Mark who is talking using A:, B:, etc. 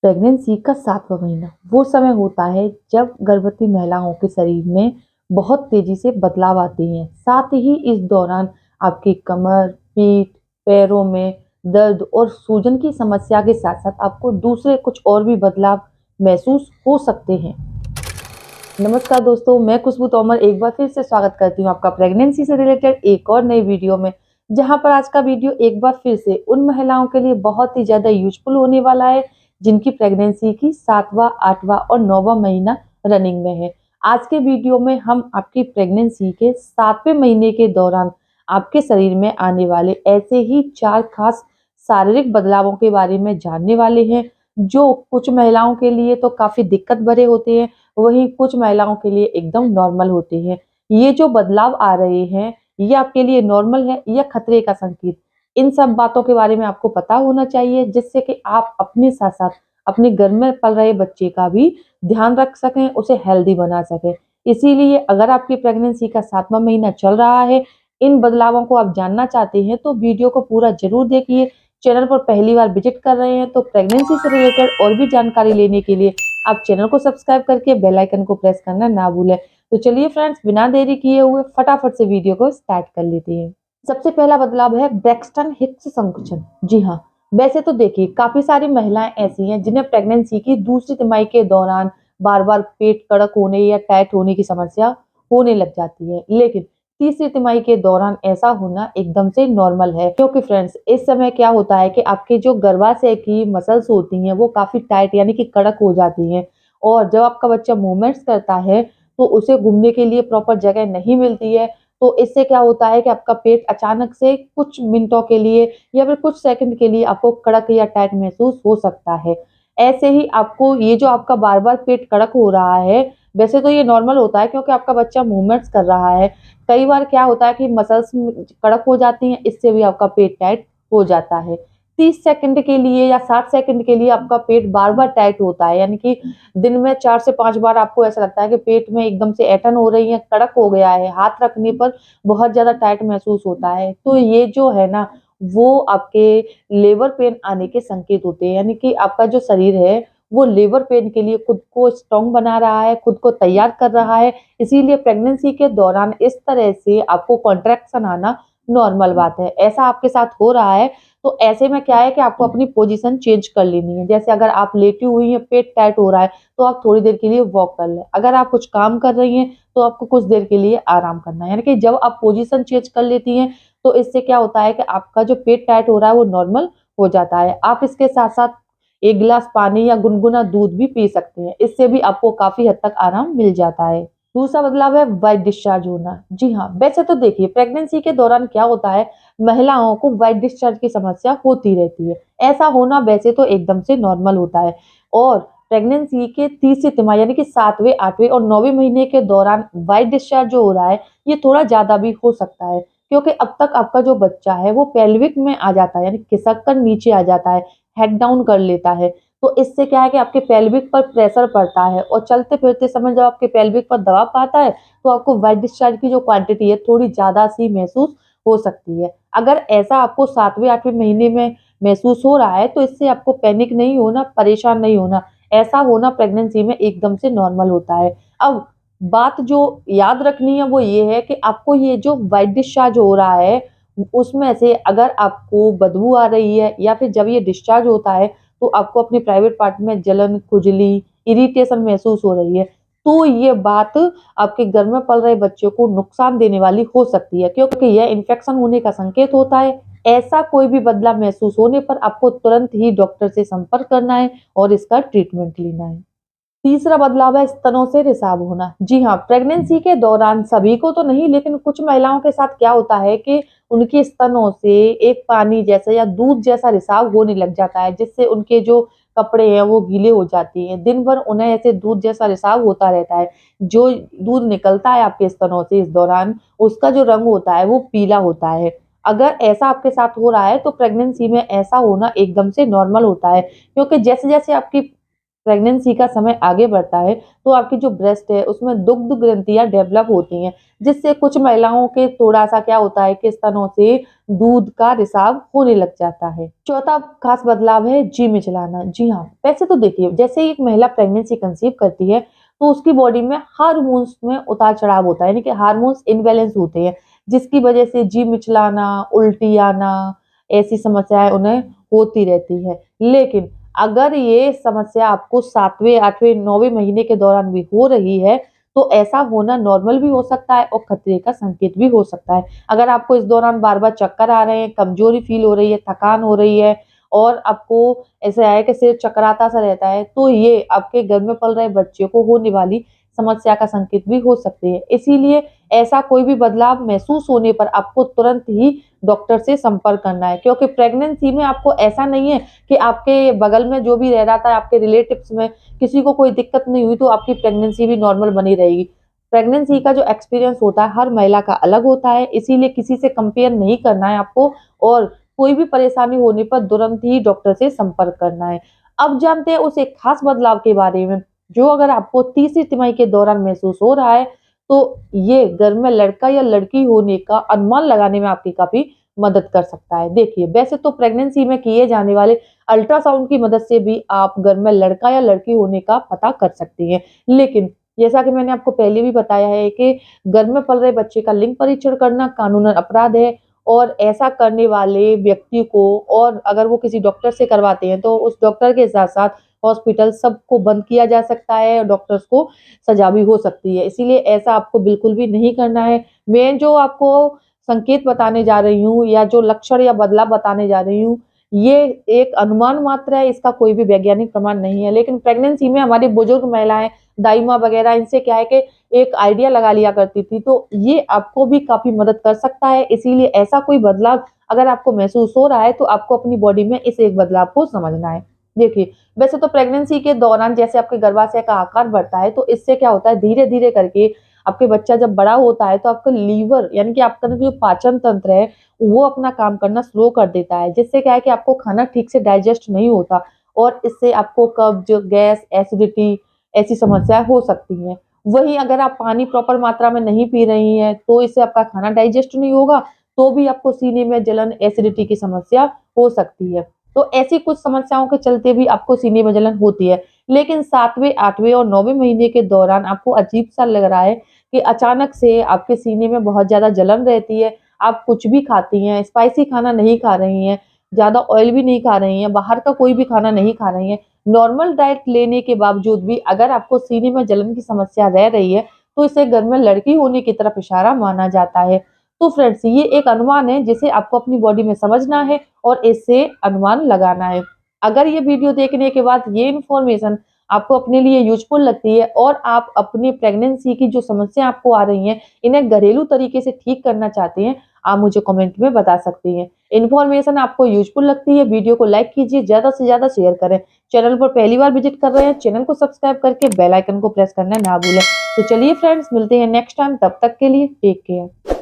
A: Pregnancy का 7वां महीना वो समय होता है जब गर्भवती महिलाओं के शरीर में बहुत तेजी से बदलाव आते हैं। साथ ही इस दौरान आपकी कमर, पीठ, पैरों में दर्द और सूजन की समस्या के साथ साथ आपको दूसरे कुछ और भी बदलाव महसूस हो सकते हैं। नमस्कार दोस्तों, मैं खुशबू तोमर एक बार फिर से स्वागत करती हूँ आपका प्रेगनेंसी से रिलेटेड एक और नई वीडियो में। जहाँ पर आज का वीडियो एक बार फिर से उन महिलाओं के लिए बहुत ही ज़्यादा यूजफुल होने वाला है जिनकी प्रेगनेंसी की 7वां, 8वां और 9वां महीना रनिंग में है। आज के वीडियो में हम आपकी प्रेगनेंसी के 7वें महीने के दौरान आपके शरीर में आने वाले ऐसे ही 4 खास शारीरिक बदलावों के बारे में जानने वाले हैं, जो कुछ महिलाओं के लिए तो काफ़ी दिक्कत भरे होते हैं, वहीं कुछ महिलाओं के लिए एकदम नॉर्मल होते हैं। ये जो बदलाव आ रहे हैं, ये आपके लिए नॉर्मल है या खतरे का संकेत? इन सब बातों के बारे में आपको पता होना चाहिए, जिससे कि आप अपने साथ-साथ अपने घर में पल रहे बच्चे का भी ध्यान रख सकें, उसे हेल्दी बना सकें। इसीलिए अगर आपकी प्रेगनेंसी का 7वां महीना चल रहा है, इन बदलावों को आप जानना चाहते हैं, तो वीडियो को पूरा ज़रूर देखिए। चैनल पर पहली बार विज़िट कर रहे हैं, तो प्रेगनेंसी से रिलेटेड और भी जानकारी लेने के लिए आप चैनल को सब्सक्राइब करके बेल आइकन को प्रेस करना ना भूलें। तो चलिए फ्रेंड्स, बिना देरी किए हुए फटाफट से वीडियो को स्टार्ट कर लेते हैं। सबसे पहला बदलाव है ब्रैक्सटन हिक्स संकुचन। जी हाँ, वैसे तो देखिए काफी सारी महिलाएं ऐसी हैं जिन्हें प्रेगनेंसी की दूसरी तिमाही के दौरान बार बार पेट कड़क होने या टाइट होने की समस्या होने लग जाती है, लेकिन तीसरी तिमाही के दौरान ऐसा होना एकदम से नॉर्मल है। क्योंकि फ्रेंड्स, इस समय क्या होता है कि आपके जो गर्भाशय की मसल्स होती हैं वो काफी टाइट यानी कि कड़क हो जाती हैं, और जब आपका बच्चा मूवमेंट्स करता है तो उसे घूमने के लिए प्रॉपर जगह नहीं मिलती है। तो इससे क्या होता है कि आपका पेट अचानक से कुछ मिनटों के लिए या फिर कुछ सेकंड के लिए आपको कड़क या टाइट महसूस हो सकता है। ऐसे ही आपको ये जो आपका बार-बार पेट कड़क हो रहा है, वैसे तो ये नॉर्मल होता है क्योंकि आपका बच्चा मूवमेंट्स कर रहा है। कई बार क्या होता है कि मसल्स कड़क हो जाती हैं, इससे भी आपका पेट टाइट हो जाता है। 30 सेकंड के लिए या 60 सेकंड के लिए आपका पेट बार-बार टाइट होता है, यानी कि दिन में 4 से 5 बार आपको ऐसा लगता है कि पेट में एकदम से ऐंठन हो रही है, कड़क हो गया है, हाथ रखने पर बहुत ज़्यादा टाइट महसूस होता है। तो ये जो है ना, वो आपके लेबर पेन आने के संकेत होते हैं, यानी कि आपका जो शरीर है, वो लेबर पेन के लिए खुद को स्ट्रॉन्ग बना रहा है, खुद को तैयार कर रहा है। इसीलिए प्रेगनेंसी के दौरान इस तरह से आपको कॉन्ट्रैक्शन आना नॉर्मल बात है। ऐसा आपके साथ हो रहा है, तो ऐसे में क्या है कि आपको अपनी पोजीशन चेंज कर लेनी है। जैसे अगर आप लेटी हुई हैं, पेट टाइट हो रहा है, तो आप थोड़ी देर के लिए वॉक कर लें। अगर आप कुछ काम कर रही हैं, तो आपको कुछ देर के लिए आराम करना है। यानी कि जब आप पोजीशन चेंज कर लेती हैं, तो इससे क्या होता है कि आपका जो पेट टाइट हो रहा है, वो नॉर्मल हो जाता है। आप इसके साथ-साथ 1 गिलास पानी या गुनगुना दूध भी पी सकते हैं। इससे भी आपको काफ़ी हद तक आराम मिल जाता है। दूसरा बदलाव है व्हाइट डिस्चार्ज होना। जी हाँ, वैसे तो देखिए प्रेगनेंसी के दौरान क्या होता है, महिलाओं को व्हाइट डिस्चार्ज की समस्या होती रहती है। ऐसा होना वैसे तो एकदम से नॉर्मल होता है, और प्रेगनेंसी के तीसरी तिमाही यानी कि 7वें, 8वें और 9वें महीने के दौरान व्हाइट डिस्चार्ज जो हो रहा है, ये थोड़ा ज़्यादा भी हो सकता है। क्योंकि अब तक आपका जो बच्चा है वो पेल्विक में आ जाता है, यानी खिसक कर नीचे आ जाता है, हेड डाउन कर लेता है। तो इससे क्या है कि आपके पेल्विक पर प्रेशर पड़ता है, और चलते-फिरते समय जब आपके पेल्विक पर दबाव आता है, तो आपको व्हाइट डिस्चार्ज की जो क्वांटिटी है थोड़ी ज़्यादा सी महसूस हो सकती है। अगर ऐसा आपको 7वें, 8वें महीने में महसूस हो रहा है, तो इससे आपको पैनिक नहीं होना, परेशान नहीं होना। ऐसा होना प्रेगनेंसी में एकदम से नॉर्मल होता है। अब बात जो याद रखनी है वो ये है कि आपको ये जो व्हाइट डिस्चार्ज हो रहा है, उसमें से अगर आपको बदबू आ रही है या फिर जब ये डिस्चार्ज होता है, तो आपको अपने प्राइवेट पार्ट में जलन, खुजली, इरिटेशन महसूस हो रही है, तो ये बात आपके घर में पल रहे बच्चे को नुकसान देने वाली हो सकती है, क्योंकि यह इन्फेक्शन होने का संकेत होता है। ऐसा कोई भी बदलाव महसूस होने पर आपको तुरंत ही डॉक्टर से संपर्क करना है और इसका ट्रीटमेंट लेना है। तीसरा बदलाव है स्तनों से रिसाव होना। जी हाँ, प्रेगनेंसी के दौरान सभी को तो नहीं, लेकिन कुछ महिलाओं के साथ क्या होता है कि उनके स्तनों से एक पानी जैसा या दूध जैसा रिसाव होने लग जाता है, जिससे उनके जो कपड़े हैं वो गीले हो जाते हैं। दिन भर उन्हें ऐसे दूध जैसा रिसाव होता रहता है। जो दूध निकलता है आपके स्तनों से इस दौरान, उसका जो रंग होता है वो पीला होता है। अगर ऐसा आपके साथ हो रहा है, तो प्रेगनेंसी में ऐसा होना एकदम से नॉर्मल होता है, क्योंकि जैसे-जैसे आपकी प्रेगनेंसी का समय आगे बढ़ता है तो आपकी जो ब्रेस्ट है उसमें दुग्ध ग्रंथियां डेवलप होती हैं, जिससे कुछ महिलाओं के थोड़ा सा क्या होता है कि स्तनों से दूध का रिसाव होने लग जाता है। चौथा खास बदलाव है जी मिचलाना। जी हाँ, वैसे तो देखिए जैसे ही एक महिला प्रेगनेंसी कंसीव करती है तो उसकी बॉडी में हार्मोन्स में उतार चढ़ाव होता है, यानी कि हार्मोन्स इनबैलेंस होते हैं, जिसकी वजह से जी मिचलाना, उल्टी आना, ऐसी समस्याएं उन्हें होती रहती है। लेकिन अगर ये समस्या आपको 7वें, 8वें, 9वें महीने के दौरान भी हो रही है, तो ऐसा होना नॉर्मल भी हो सकता है और खतरे का संकेत भी हो सकता है। अगर आपको इस दौरान बार-बार चक्कर आ रहे हैं, कमजोरी फील हो रही है, थकान हो रही है और आपको ऐसा है कि सिर चकराता सा रहता है, तो ये आपके गर्भ में पल रहे बच्चे को होने वाली समस्या का संकेत भी हो सकती है। इसीलिए ऐसा कोई भी बदलाव महसूस होने पर आपको तुरंत ही डॉक्टर से संपर्क करना है, क्योंकि प्रेगनेंसी में आपको ऐसा नहीं है कि आपके बगल में जो भी रह रहा था, आपके रिलेटिव्स में किसी को कोई दिक्कत नहीं हुई तो आपकी प्रेगनेंसी भी नॉर्मल बनी रहेगी। प्रेगनेंसी का जो एक्सपीरियंस होता है हर महिला का अलग होता है, इसीलिए किसी से कंपेयर नहीं करना है आपको और कोई भी परेशानी होने पर तुरंत ही डॉक्टर से संपर्क करना है। अब जानते हैं उस एक खास बदलाव के बारे में, जो अगर आपको तीसरी तिमाही के दौरान महसूस हो रहा है, तो ये गर्भ में लड़का या लड़की होने का अनुमान लगाने में आपकी काफ़ी मदद कर सकता है। देखिए, वैसे तो प्रेगनेंसी में किए जाने वाले अल्ट्रासाउंड की मदद से भी आप गर्भ में लड़का या लड़की होने का पता कर सकती हैं। लेकिन जैसा कि मैंने आपको पहले भी बताया है कि गर्भ में पल रहे बच्चे का लिंग परीक्षण करना कानूनन अपराध है और ऐसा करने वाले व्यक्ति को, और अगर वो किसी डॉक्टर से करवाते हैं, तो उस डॉक्टर के साथ-साथ हॉस्पिटल सबको बंद किया जा सकता है और डॉक्टर्स को सजा भी हो सकती है। इसीलिए ऐसा आपको बिल्कुल भी नहीं करना है। मैं जो आपको संकेत बताने जा रही हूँ या जो लक्षण या बदलाव बताने जा रही हूँ, ये एक अनुमान मात्र है, इसका कोई भी वैज्ञानिक प्रमाण नहीं है। लेकिन प्रेगनेंसी में हमारी बुजुर्ग महिलाएँ, दाई माँ वगैरह, इनसे क्या है कि एक आइडिया लगा लिया करती थी, तो ये आपको भी काफ़ी मदद कर सकता है। इसीलिए ऐसा कोई बदलाव अगर आपको महसूस हो रहा है, तो आपको अपनी बॉडी में इस एक बदलाव को समझना है। देखिए, वैसे तो प्रेगनेंसी के दौरान जैसे आपके गर्भाशय का आकार बढ़ता है, तो इससे क्या होता है धीरे-धीरे करके आपके बच्चा जब बड़ा होता है, तो आपका लीवर यानी कि आपका जो पाचन तंत्र है, वो अपना काम करना स्लो कर देता है, जिससे क्या है कि आपको खाना ठीक से डाइजेस्ट नहीं होता और इससे आपको कब्ज, गैस, एसिडिटी ऐसी समस्याएँ हो सकती हैं। वहीं अगर आप पानी प्रॉपर मात्रा में नहीं पी रही हैं, तो इससे आपका खाना डाइजेस्ट नहीं होगा, तो भी आपको सीने में जलन, एसिडिटी की समस्या हो सकती है। तो ऐसी कुछ समस्याओं के चलते भी आपको सीने में जलन होती है। लेकिन 7वें, 8वें और 9वें महीने के दौरान आपको अजीब-सा लग रहा है कि अचानक से आपके सीने में बहुत ज़्यादा जलन रहती है, आप कुछ भी खाती हैं, स्पाइसी खाना नहीं खा रही हैं, ज़्यादा ऑयल भी नहीं खा रही हैं, बाहर का कोई भी खाना नहीं खा रही हैं। नॉर्मल डाइट लेने के बावजूद भी अगर आपको सीने में जलन की समस्या रह रही है, तो इसे घर में लड़की होने की तरफ इशारा माना जाता है। तो फ्रेंड्स, ये एक अनुमान है जिसे आपको अपनी बॉडी में समझना है और इससे अनुमान लगाना है। अगर ये वीडियो देखने के बाद ये इन्फॉर्मेशन आपको अपने लिए यूज़फुल लगती है और आप अपनी प्रेगनेंसी की जो समस्या आपको आ रही हैं, इन्हें घरेलू तरीके से ठीक करना चाहते हैं, आप मुझे कमेंट में बता सकती हैं। इन्फॉर्मेशन आपको यूज़फुल लगती है, वीडियो को लाइक कीजिए, ज़्यादा से ज़्यादा शेयर करें। चैनल पर पहली बार विज़िट कर रहे हैं, चैनल को सब्सक्राइब करके बेल आइकन को प्रेस करना ना भूलें। तो चलिए फ्रेंड्स, मिलते हैं नेक्स्ट टाइम, तब तक के लिए टेक केयर।